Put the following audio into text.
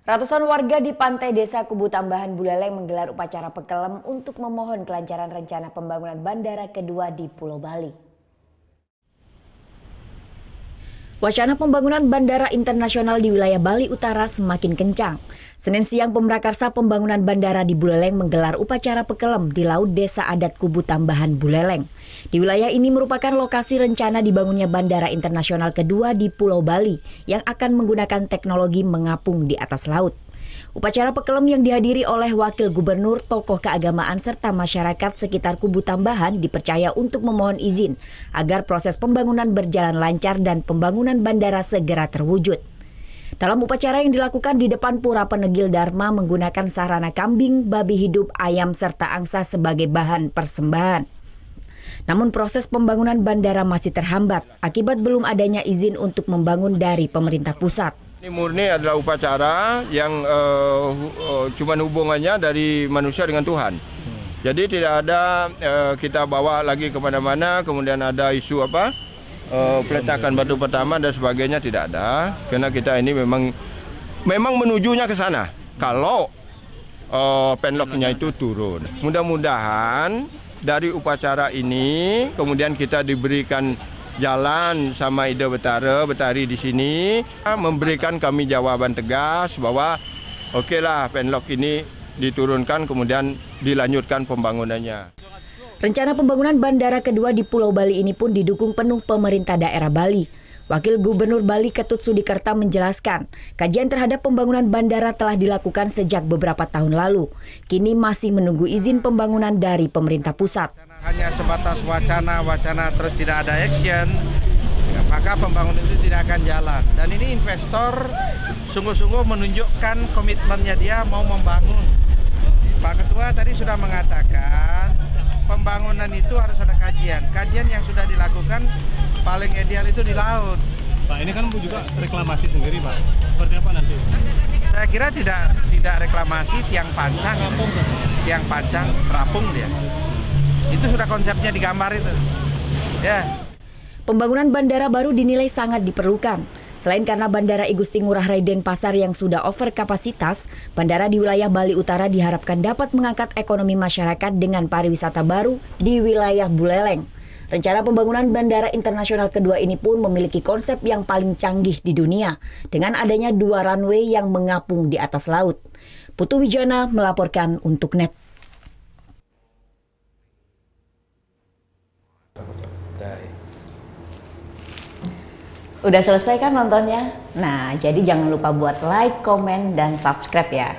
Ratusan warga di pantai Desa Kubu Tambahan Buleleng menggelar upacara pekelem untuk memohon kelancaran rencana pembangunan bandara kedua di Pulau Bali. Wacana pembangunan bandara internasional di wilayah Bali Utara semakin kencang. Senin siang Pemrakarsa Pembangunan Bandara di Buleleng menggelar upacara pekelem di Laut Desa Adat Kubu Tambahan Buleleng. Di wilayah ini merupakan lokasi rencana dibangunnya bandara internasional kedua di Pulau Bali yang akan menggunakan teknologi mengapung di atas laut. Upacara pekelem yang dihadiri oleh wakil gubernur, tokoh keagamaan serta masyarakat sekitar Kubu Tambahan dipercaya untuk memohon izin agar proses pembangunan berjalan lancar dan pembangunan bandara segera terwujud. Dalam upacara yang dilakukan di depan Pura Penegil Dharma menggunakan sarana kambing, babi hidup, ayam serta angsa sebagai bahan persembahan. Namun proses pembangunan bandara masih terhambat akibat belum adanya izin untuk membangun dari pemerintah pusat. Ini murni adalah upacara yang cuma hubungannya dari manusia dengan Tuhan. Jadi tidak ada kita bawa lagi kemana-mana, kemudian ada isu peletakan batu pertama dan sebagainya, tidak ada. Karena kita ini memang menujunya ke sana. Kalau penlocknya itu turun. Mudah-mudahan dari upacara ini kemudian kita diberikan jalan sama Ida Betari di sini memberikan kami jawaban tegas bahwa okelah penlock ini diturunkan kemudian dilanjutkan pembangunannya. Rencana pembangunan bandara kedua di Pulau Bali ini pun didukung penuh pemerintah daerah Bali. Wakil Gubernur Bali Ketut Sudikerta menjelaskan, kajian terhadap pembangunan bandara telah dilakukan sejak beberapa tahun lalu. Kini masih menunggu izin pembangunan dari pemerintah pusat. Hanya sebatas wacana terus tidak ada action, maka pembangunan itu tidak akan jalan. Dan ini investor sungguh-sungguh menunjukkan komitmennya, dia mau membangun. Pak Ketua tadi sudah mengatakan pembangunan itu harus ada kajian. Kajian yang sudah dilakukan paling ideal itu di laut. Pak, ini kan juga reklamasi sendiri, Pak. Seperti apa nanti? Saya kira tidak reklamasi tiang pancang terapung dia. Itu sudah konsepnya digambar itu. Ya. Pembangunan bandara baru dinilai sangat diperlukan. Selain karena Bandara I Gusti Ngurah Rai Denpasar yang sudah over kapasitas, bandara di wilayah Bali Utara diharapkan dapat mengangkat ekonomi masyarakat dengan pariwisata baru di wilayah Buleleng. Rencana pembangunan bandara internasional kedua ini pun memiliki konsep yang paling canggih di dunia, dengan adanya 2 runway yang mengapung di atas laut. Putu Wijana melaporkan untuk NET. Udah selesai kan nontonnya? Nah, jadi jangan lupa buat like, komen, dan subscribe ya.